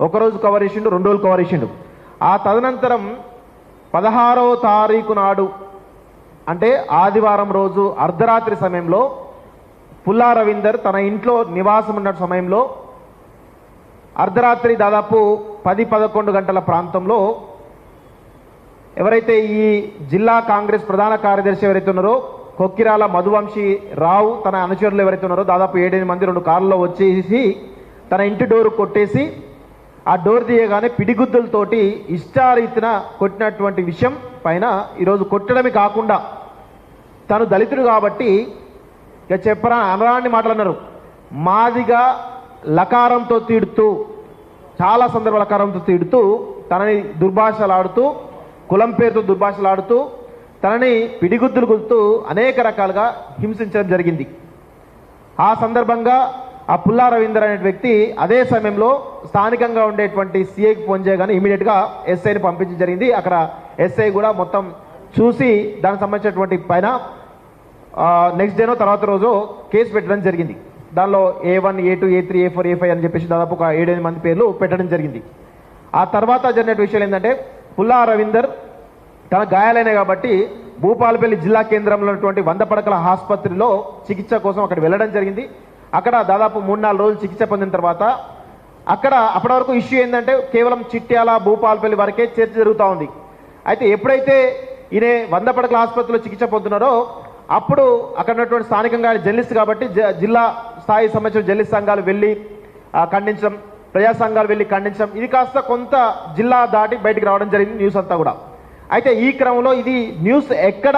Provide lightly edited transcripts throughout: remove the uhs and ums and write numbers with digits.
ఒకరోజు కవర్ చేసిండు, 2 రోజులు కవర్ చేసిండు. ఆ తదనంతరం 16వ తారీఖు నాడు అంటే ఆదివారం రోజు అర్ధరాత్రి సమయంలో పుల్లా రవీందర్ తన ఇంట్లో నివాసం ఉన్న సమయంలో అర్ధరాత్రి దాదాపు 10-11 గంటల ప్రాంతంలో ఎవరైతే ఈ జిల్లా కాంగ్రెస్ ప్రధాన కార్యదర్శి ఎవరైతే ఉన్నారో కొక్కిరాల మధువంశీ రావు తన అనుచరులు ఎవరైతే ఉన్నారో దాదాపు 7-8 మంది 2 కార్లలో వచ్చేసి తన ఇంటి డోరు కొట్టేసి ఆ డోర్ తీయగానే పిడిగుద్దులతోటి ఇష్టారీతిన కొట్టినటువంటి విషయం పైన ఈరోజు కొట్టడమే కాకుండా తను దళితుడు కాబట్టి ఇక చెప్పరా అనరాన్ని మాట్లాడినారు. మాదిగా లకారంతో తీడుతూ, చాలా సందర్భాల లకారంతో తీడుతూ, తనని దుర్భాషలాడుతూ, కులం పేరుతో దుర్భాషలాడుతూ, తనని పిడిగుద్దులు గుద్దుతూ అనేక రకాలుగా హింసించడం జరిగింది. ఆ సందర్భంగా ఆ పుల్లా రవీందర్ అనే వ్యక్తి అదే సమయంలో స్థానికంగా ఉండేటువంటి సిఐకి ఫోన్ చేయగానే ఇమీడియట్గా ఎస్ఐని పంపించడం జరిగింది. అక్కడ ఎస్ఐ కూడా మొత్తం చూసి దానికి సంబంధించినటువంటి పైన నెక్స్ట్ డేనో తర్వాత రోజు కేసు పెట్టడం జరిగింది. దానిలో A1, A2, A3, A4, A5 అని చెప్పేసి దాదాపు ఒక 7-8 మంది పేర్లు పెట్టడం జరిగింది. ఆ తర్వాత జరిగిన విషయాలు ఏంటంటే పుల్లా రవీందర్ తన గాయాలైనాయి కాబట్టి భూపాలపల్లి జిల్లా కేంద్రంలో ఉన్నటువంటి 100 పడకల ఆసుపత్రిలో చికిత్స కోసం అక్కడ వెళ్ళడం జరిగింది. అక్కడ దాదాపు 3-4 రోజులు చికిత్స పొందిన తర్వాత అక్కడ అప్పటి వరకు ఇష్యూ ఏంటంటే కేవలం చిట్యాల భూపాలపల్లి వరకే చర్చ జరుగుతూ ఉంది. అయితే ఎప్పుడైతే ఈయన 100 పడకల ఆసుపత్రిలో చికిత్స పొందుతున్నారో అప్పుడు అక్కడ ఉన్నటువంటి స్థానికంగా జర్నలిస్ట్ కాబట్టి జిల్లా స్థాయి సంబంధించిన జర్నలిస్ట్ సంఘాలు వెళ్ళి ఖండించడం, ప్రజా సంఘాలు వెళ్ళి ఖండించడం, ఇది కాస్త కొంత జిల్లా దాటి బయటికి రావడం జరిగింది న్యూస్ అంతా కూడా. అయితే ఈ క్రమంలో ఇది న్యూస్ ఎక్కడ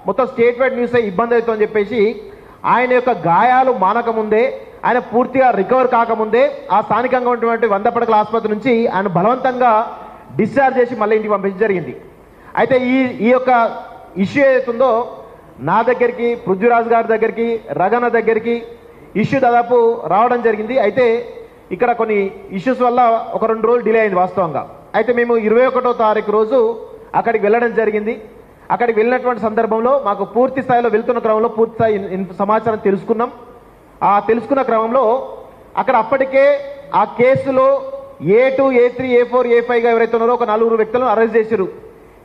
మొత్తం స్టేట్ వైడ్ న్యూస్ ఇబ్బంది అవుతుందని చెప్పేసి ఆయన యొక్క గాయాలు మానకముందే, ఆయన పూర్తిగా రికవర్ కాకముందే ఆ స్థానికంగా ఉన్నటువంటి 100 పడకల ఆసుపత్రి నుంచి ఆయన బలవంతంగా డిశ్చార్జ్ చేసి మళ్ళీ ఇంటికి పంపించడం జరిగింది. అయితే ఈ యొక్క ఇష్యూ ఏదైతుందో నా దగ్గరికి, పృథ్వీరాజ్ గారి దగ్గరికి, రగన దగ్గరికి ఇష్యూ దాదాపు రావడం జరిగింది. అయితే ఇక్కడ కొన్ని ఇష్యూస్ వల్ల ఒక 2 రోజులు డిలే అయింది వాస్తవంగా. అయితే మేము 21వ తారీఖు రోజు అక్కడికి వెళ్ళడం జరిగింది. అక్కడికి వెళ్ళినటువంటి సందర్భంలో మాకు పూర్తి స్థాయిలో వెళ్తున్న క్రమంలో పూర్తి స్థాయి సమాచారం తెలుసుకున్నాం. ఆ తెలుసుకున్న క్రమంలో అక్కడ అప్పటికే ఆ కేసులో A2, A3, A4, A5గా ఎవరైతే ఉన్నారో ఒక 4 వ్యక్తులను అరెస్ట్ చేశారు.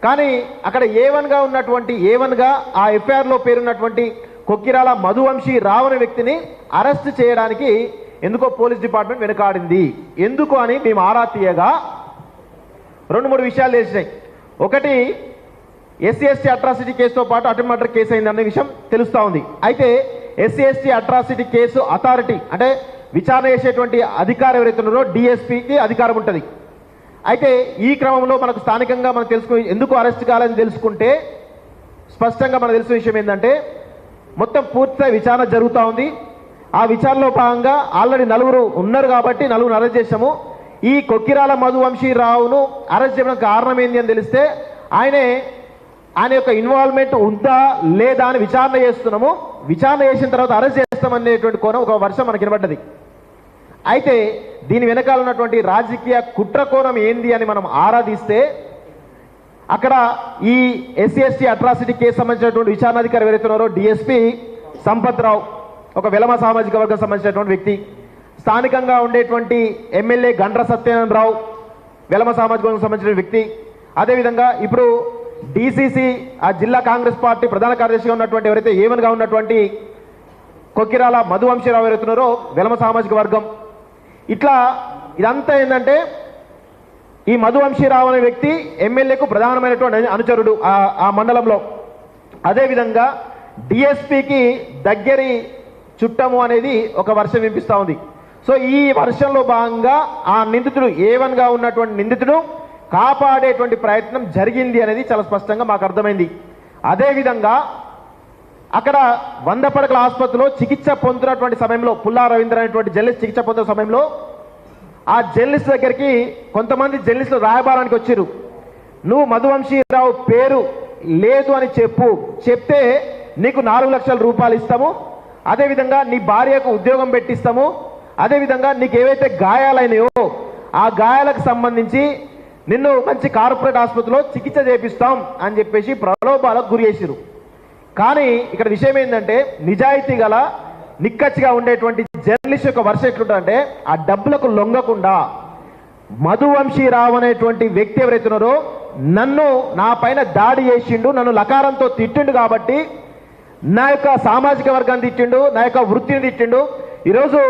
కానీ అక్కడ A1గా ఉన్నటువంటి A1గా ఆ ఎఫ్ఐఆర్లో పేరున్నటువంటి కొక్కిరాల మధువంశీ రావు అనే వ్యక్తిని అరెస్ట్ చేయడానికి ఎందుకో పోలీస్ డిపార్ట్మెంట్ వెనుకాడింది. ఎందుకు అని మేము ఆరా తీయగా 2-3 విషయాలు తెలిసినాయి. ఒకటి, SC/ST అట్రాసిటీ కేసుతో పాటు అటెంప్ట్ మర్డర్ కేసు అయిందనే విషయం తెలుస్తూ ఉంది. అయితే SC/ST అట్రాసిటీ కేసు అథారిటీ అంటే విచారణ చేసేటువంటి అధికారం ఎవరైతే ఉన్నారో DSPకి అధికారం ఉంటుంది. అయితే ఈ క్రమంలో మనకు స్థానికంగా మనం తెలుసుకుని ఎందుకు అరెస్ట్ కావాలని తెలుసుకుంటే స్పష్టంగా మనకు తెలిసిన విషయం ఏంటంటే మొత్తం పూర్తిగా విచారణ జరుగుతూ ఉంది. ఆ విచారణలో భాగంగా ఆల్రెడీ 4 ఉన్నారు కాబట్టి 4 అరెస్ట్ చేసాము. ఈ కొక్కిరాల మధువంశీ రావును అరెస్ట్ చేయడానికి కారణం ఏంటి అని తెలిస్తే ఆయన యొక్క ఇన్వాల్వ్మెంట్ ఉందా లేదా అని విచారణ చేస్తున్నాము. విచారణ చేసిన తర్వాత అరెస్ట్ చేస్తామనేటువంటి కోణం ఒక వర్షం మనకి వినబడ్డది. అయితే దీని వెనకాల ఉన్నటువంటి రాజకీయ కుట్ర కోణం ఏంది అని మనం ఆరాధిస్తే అక్కడ ఈ SC/ST అట్రాసిటీ కేసు సంబంధించినటువంటి విచారణాధికారి ఎవరైతే ఉన్నారో DSP సంపత్ రావు, ఒక వెలమ సామాజిక వర్గం సంబంధించినటువంటి వ్యక్తి, స్థానికంగా ఉండేటువంటి ఎమ్మెల్యే గండ్ర సత్యనారాయణ రావు వెలమ సామాజిక వర్గం సంబంధించిన వ్యక్తి, అదేవిధంగా ఇప్పుడు DCC ఆ జిల్లా కాంగ్రెస్ పార్టీ ప్రధాన కార్యదర్శిగా ఉన్నటువంటి ఎవరైతే A1గా ఉన్నటువంటి కొక్కిరాల మధువంశీరావు ఎవరైతున్నారో వెలమ సామాజిక వర్గం, ఇట్లా ఇదంతా ఏంటంటే ఈ మధువంశీరావు అనే వ్యక్తి ఎమ్మెల్యేకు ప్రధానమైనటువంటి అనుచరుడు ఆ మండలంలో. అదేవిధంగా DSPకి దగ్గరి చుట్టము అనేది ఒక వర్షం వినిపిస్తూ ఉంది. సో ఈ వర్షంలో భాగంగా ఆ నిందితుడు A1గా ఉన్నటువంటి నిందితుడు కాపాడేటువంటి ప్రయత్నం జరిగింది అనేది చాలా స్పష్టంగా మాకు అర్థమైంది. అదేవిధంగా అక్కడ 100 పడకల ఆసుపత్రిలో చికిత్స పొందుతున్నటువంటి సమయంలో పుల్లా రవీంద్ర అనేటువంటి జర్నలిస్ట్ చికిత్స పొందుతున్న సమయంలో ఆ జర్నలిస్ట్ దగ్గరికి కొంతమంది జర్నలిస్టులు రాయబారానికి వచ్చారు. నువ్వు మధువంశీరావు పేరు లేదు అని చెప్తే నీకు 4 లక్షల రూపాయలు ఇస్తాము, అదేవిధంగా నీ భార్యకు ఉద్యోగం పెట్టిస్తాము, అదేవిధంగా నీకు ఏవైతే గాయాలైనాయో ఆ గాయాలకు సంబంధించి నిన్ను మంచి కార్పొరేట్ ఆసుపత్రిలో చికిత్స చేపిస్తాం అని చెప్పేసి ప్రలోభాలకు గురి చేసిరు. కానీ ఇక్కడ విషయం ఏంటంటే నిజాయితీ గల నిక్కచ్చిగా ఉండేటువంటి జర్నలిస్ట్ యొక్క వర్షం ఎట్లుంటుందంటే ఆ డబ్బులకు లొంగకుండా మధువంశీరావు అనేటువంటి వ్యక్తి ఎవరైతున్నారో నన్ను నా పైన దాడి చేసిండు, నన్ను లకారంతో తిట్టిండు కాబట్టి నా యొక్క సామాజిక వర్గాన్ని తిట్టిండు, నా యొక్క వృత్తిని తిట్టిండు. ఈరోజు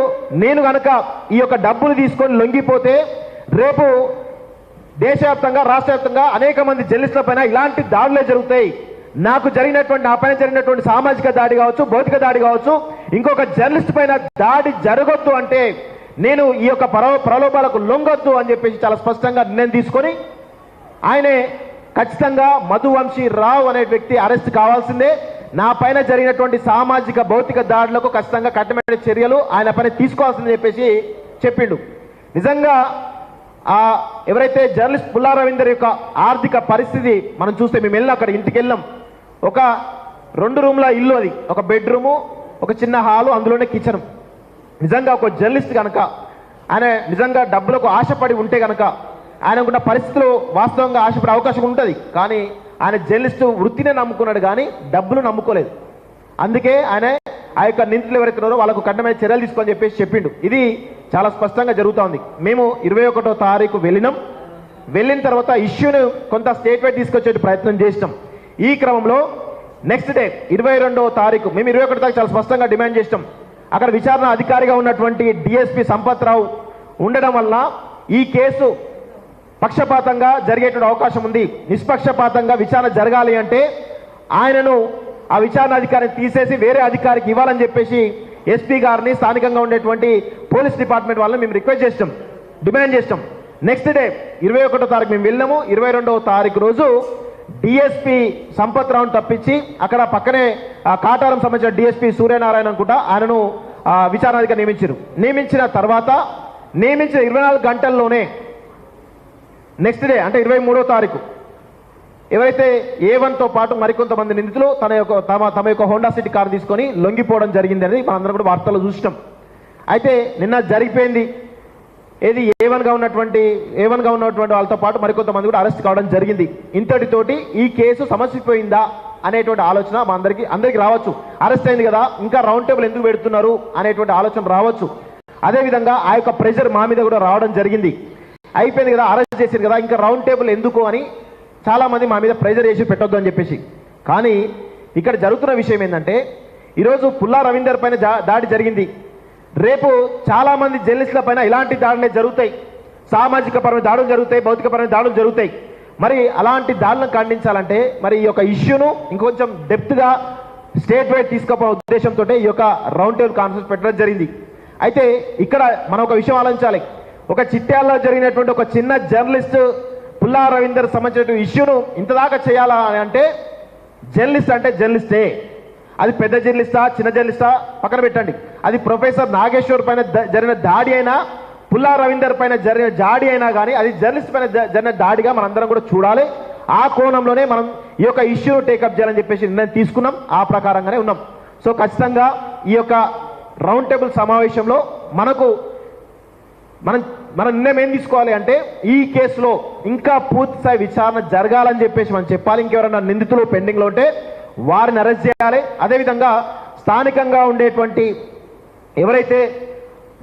నేను కనుక ఈ యొక్క డబ్బులు తీసుకొని లొంగిపోతే రేపు దేశవ్యాప్తంగా రాష్ట్ర వ్యాప్తంగా అనేక మంది జర్నలిస్టుల పైన ఇలాంటి దాడులే జరుగుతాయి. నాకు జరిగినటువంటి నా పైన జరిగినటువంటి సామాజిక దాడి కావచ్చు, భౌతిక దాడి కావచ్చు, ఇంకొక జర్నలిస్ట్ పైన దాడి జరగొద్దు అంటే నేను ఈ యొక్క ప్రలోభాలకు లొంగొద్దు అని చెప్పేసి చాలా స్పష్టంగా నిర్ణయం తీసుకొని ఆయనే ఖచ్చితంగా మధువంశీరావు అనే వ్యక్తి అరెస్ట్ కావాల్సిందే. నా పైన జరిగినటువంటి సామాజిక భౌతిక దాడులకు ఖచ్చితంగా కఠినమైన చర్యలు ఆయన పైన తీసుకోవాల్సిందని చెప్పేసి చెప్పిండు. నిజంగా ఎవరైతే జర్నలిస్ట్ పుల్లా రవీందర్ యొక్క ఆర్థిక పరిస్థితి మనం చూస్తే మేము వెళ్ళాం, అక్కడ ఇంటికి వెళ్ళాం. ఒక 2 రూమ్ల ఇల్లు, అది ఒక బెడ్రూము, ఒక చిన్న హాలు, అందులోనే కిచెన్. నిజంగా ఒక జర్నలిస్ట్ కనుక ఆయన నిజంగా డబ్బులకు ఆశపడి ఉంటే కనుక ఆయనకున్న పరిస్థితులు వాస్తవంగా ఆశపడే అవకాశం ఉంటుంది. కానీ ఆయన జర్నలిస్ట్ వృత్తినే నమ్ముకున్నాడు కానీ డబ్బులు నమ్ముకోలేదు. అందుకే ఆయన ఆ యొక్క నిందితులు ఎవరైతున్నారో వాళ్ళకు కఠినమైన చర్యలు తీసుకొని చెప్పేసి చెప్పిండు. ఇది చాలా స్పష్టంగా జరుగుతోంది. మేము 21వ తారీఖు వెళ్ళిన తర్వాత ఇష్యూను కొంత స్టేట్ వైడ్ తీసుకొచ్చే ప్రయత్నం చేసినాం. ఈ క్రమంలో నెక్స్ట్ డే 22వ తారీఖు మేము 21 తారీఖు చాలా స్పష్టంగా డిమాండ్ చేసినాం. అక్కడ విచారణ అధికారిగా ఉన్నటువంటి డిఎస్పీ సంపత్రావు ఉండడం వల్ల ఈ కేసు పక్షపాతంగా జరిగేటువంటి అవకాశం ఉంది. నిష్పక్షపాతంగా విచారణ జరగాలి అంటే ఆయనను ఆ విచారణ అధికారిని తీసేసి వేరే అధికారికి ఇవ్వాలని చెప్పేసి ఎస్పీ గారిని, స్థానికంగా ఉండేటువంటి పోలీస్ డిపార్ట్మెంట్ వాళ్ళని మేము రిక్వెస్ట్ చేస్తాం, డిమాండ్ చేస్తాం. నెక్స్ట్ డే 21వ తారీఖు మేము వెళ్ళాము. 22వ తారీఖు రోజు డిఎస్పీ సంపత్రావును తప్పించి అక్కడ పక్కనే కాటారం సంబంధించిన డిఎస్పీ సూర్యనారాయణ అనుకుంటా ఆయనను విచారణాధికారి నియమించిన తర్వాత నియమించిన 24 గంటల్లోనే నెక్స్ట్ డే అంటే 23వ తారీఖు ఎవరైతే A1తో పాటు మరికొంతమంది నిందితులు తమ యొక్క హోండా సిటీ కారు తీసుకొని లొంగిపోవడం జరిగింది అనేది మనందరం కూడా వార్తల్లో చూసినాం. అయితే నిన్న జరిగిపోయింది ఏది A1గా ఉన్నటువంటి వాళ్ళతో పాటు మరికొంతమంది కూడా అరెస్ట్ కావడం జరిగింది. ఇంతటితోటి ఈ కేసు సమసిపోయిందా అనేటువంటి ఆలోచన మా అందరికీ రావచ్చు. అరెస్ట్ అయింది కదా, ఇంకా రౌండ్ టేబుల్ ఎందుకు పెడుతున్నారు అనేటువంటి ఆలోచన రావచ్చు. అదేవిధంగా ఆ యొక్క ప్రెషర్ మా మీద కూడా రావడం జరిగింది. అయిపోయింది కదా, అరెస్ట్ చేశారు కదా, ఇంకా రౌండ్ టేబుల్ ఎందుకు అని చాలా మంది మా మీద ప్రెషర్ చేసి పెట్టొద్దు అని చెప్పేసి. కానీ ఇక్కడ జరుగుతున్న విషయం ఏంటంటే ఈరోజు పుల్లా రవీందర్ పైన దాడి జరిగింది. రేపు చాలా మంది జర్నలిస్టుల పైన ఇలాంటి దాడులే జరుగుతాయి. సామాజిక పరమైన దాడులు జరుగుతాయి, భౌతిక పరమైన దాడులు జరుగుతాయి. మరి అలాంటి దాడులను ఖండించాలంటే మరి ఈ యొక్క ఇష్యూను ఇంకొంచెం డెప్త్గా స్టేట్ వైడ్ తీసుకుపోయే ఉద్దేశంతో ఈ యొక్క రౌండ్ టేబుల్ కాన్ఫరెన్స్ పెట్టడం జరిగింది. అయితే ఇక్కడ మనం ఒక విషయం ఆలోచించాలి. ఒక చిట్యాలలో జరిగినటువంటి ఒక చిన్న జర్నలిస్ట్ పుల్లా రవీందర్ సంబంధించిన ఇష్యూను ఇంతదాకా చేయాలా అని అంటే జర్నలిస్ట్ అంటే జర్నలిస్టే. అది పెద్ద జర్నలిస్టా చిన్న జర్నలిస్టా పక్కన పెట్టండి. అది ప్రొఫెసర్ నాగేశ్వర్ పైన జరిగిన దాడి అయినా, పుల్లా రవీందర్ పైన జరిగిన దాడి అయినా కానీ అది జర్నలిస్ట్ పైన జరిగిన దాడిగా మనందరం కూడా చూడాలి. ఆ కోణంలోనే మనం ఈ యొక్క ఇష్యూను టేకప్ చేయాలని చెప్పేసి నిర్ణయం తీసుకున్నాం. ఆ ప్రకారంగానే ఉన్నాం. సో ఖచ్చితంగా ఈ యొక్క రౌండ్ టేబుల్ సమావేశంలో మన నిర్ణయం ఏం తీసుకోవాలి అంటే ఈ కేసులో ఇంకా పూర్తిస్థాయి విచారణ జరగాలని చెప్పేసి మనం చెప్పాలి. ఇంకెవరైనా నిందితులు పెండింగ్లో ఉంటే వారిని అరెస్ట్ చేయాలి. అదేవిధంగా స్థానికంగా ఉండేటువంటి ఎవరైతే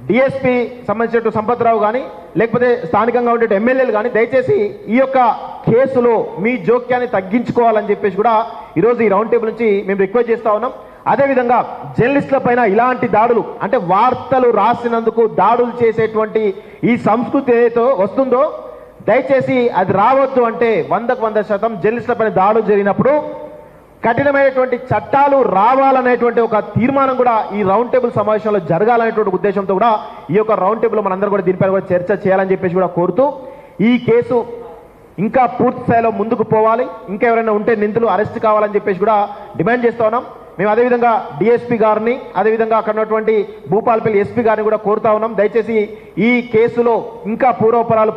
డిఎస్పీ సంబంధించిన సంపత్రావు కానీ లేకపోతే స్థానికంగా ఉండే ఎమ్మెల్యేలు కానీ దయచేసి ఈ యొక్క కేసులో మీ జోక్యాన్ని తగ్గించుకోవాలని చెప్పేసి కూడా ఈరోజు ఈ రౌండ్ టేబుల్ నుంచి మేము రిక్వెస్ట్ చేస్తా ఉన్నాం. అదేవిధంగా జర్నలిస్టుల పైన ఇలాంటి దాడులు అంటే వార్తలు రాసినందుకు దాడులు చేసేటువంటి ఈ సంస్కృతి ఏదైతే వస్తుందో దయచేసి అది రావద్దు. అంటే 100% జర్నలిస్టుల పైన దాడులు జరిగినప్పుడు కఠినమైనటువంటి చట్టాలు రావాలనేటువంటి ఒక తీర్మానం కూడా ఈ రౌండ్ టేబుల్ సమావేశంలో జరగాలనేటువంటి ఉద్దేశంతో కూడా ఈ యొక్క రౌండ్ టేబుల్ మనందరూ కూడా దీనిపై కూడా చర్చ చేయాలని చెప్పేసి కూడా కోరుతూ ఈ కేసు ఇంకా పూర్తి స్థాయిలో ముందుకు పోవాలి. ఇంకా ఎవరైనా ఉంటే నిందితులు అరెస్ట్ కావాలని చెప్పేసి కూడా డిమాండ్ చేస్తా ఉన్నాం. మేము అదేవిధంగా డిఎస్పీ గారిని అదేవిధంగా అక్కడ ఉన్నటువంటి భూపాలపల్లి ఎస్పీ గారిని కూడా కోరుతా ఉన్నాం. దయచేసి ఈ కేసులో ఇంకా పూర్వపరాలు